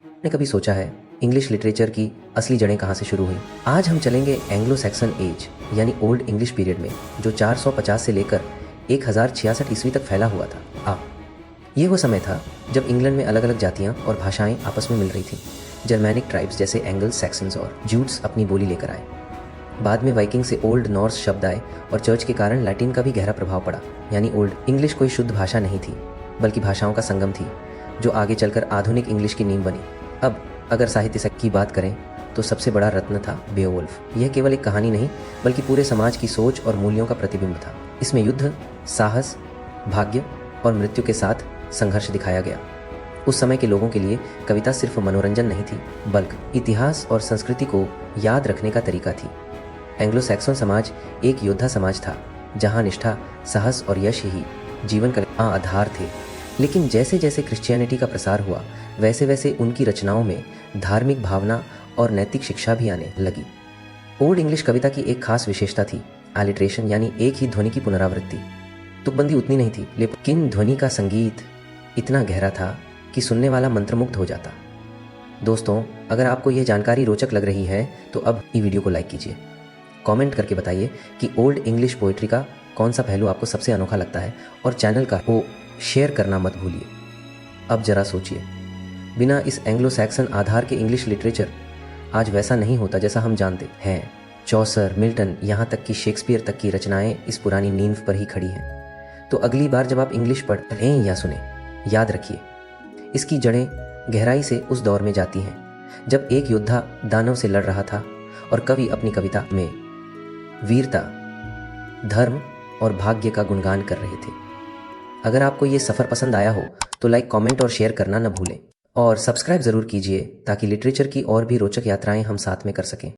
ने कभी सोचा है इंग्लिश लिटरेचर की असली जड़ें कहाँ से शुरू हुई? आज हम चलेंगे एंग्लो सैक्सन एज यानी ओल्ड इंग्लिश पीरियड में, जो 450 से लेकर 1066 ईस्वी तक फैला हुआ था। ये वो समय था जब इंग्लैंड में अलग अलग जातियाँ और भाषाएं आपस में मिल रही थीं। जर्मैनिक ट्राइब्स जैसे एंगल सैक्सन्स और ज्यूट्स अपनी बोली लेकर आए। बाद में वाइकिंग से ओल्ड नॉर्स शब्द आए और चर्च के कारण लैटिन का भी गहरा प्रभाव पड़ा। यानी ओल्ड इंग्लिश कोई शुद्ध भाषा नहीं थी, बल्कि भाषाओं का संगम थी, जो आगे चलकर आधुनिक इंग्लिश की नींव बनी। अब अगर साहित्य की बात करें तो सबसे बड़ा रत्न था बेओवुल्फ। यह केवल एक कहानी नहीं, बल्कि पूरे समाज की सोच और मूल्यों का प्रतिबिंब था। इसमें युद्ध, साहस, भाग्य और मृत्यु के साथ संघर्ष दिखाया गया। उस समय के लोगों के लिए कविता सिर्फ मनोरंजन नहीं थी, बल्कि इतिहास और संस्कृति को याद रखने का तरीका थी। एंग्लो सैक्सन समाज एक योद्धा समाज था, जहां निष्ठा, साहस और यश ही जीवन का आधार थे। लेकिन जैसे जैसे क्रिश्चियनिटी का प्रसार हुआ, वैसे वैसे उनकी रचनाओं में धार्मिक भावना और नैतिक शिक्षा भी आने लगी। ओल्ड इंग्लिश कविता की एक खास विशेषता थी एलिट्रेशन, यानी एक ही ध्वनि की पुनरावृत्ति। तुकबंदी उतनी नहीं थी, लेकिन ध्वनि का संगीत इतना गहरा था कि सुनने वाला मंत्रमुग्ध हो जाता। दोस्तों, अगर आपको यह जानकारी रोचक लग रही है तो अब ई वीडियो को लाइक कीजिए। कमेंट करके बताइए कि ओल्ड इंग्लिश पोइट्री का कौन सा पहलू आपको सबसे अनोखा लगता है, और चैनल को शेयर करना मत भूलिए। अब जरा सोचिए, बिना इस एंग्लो सैक्सन आधार के इंग्लिश लिटरेचर आज वैसा नहीं होता जैसा हम जानते हैं। चौसर, मिल्टन, यहाँ तक कि शेक्सपियर तक की रचनाएं इस पुरानी नींव पर ही खड़ी हैं। तो अगली बार जब आप इंग्लिश पढ़ें या सुने, याद रखिए इसकी जड़ें गहराई से उस दौर में जाती हैं जब एक योद्धा दानव से लड़ रहा था और कवि अपनी कविता में वीरता, धर्म और भाग्य का गुणगान कर रहे थे। अगर आपको ये सफ़र पसंद आया हो तो लाइक, कमेंट और शेयर करना न भूलें, और सब्सक्राइब ज़रूर कीजिए ताकि लिटरेचर की और भी रोचक यात्राएं हम साथ में कर सकें।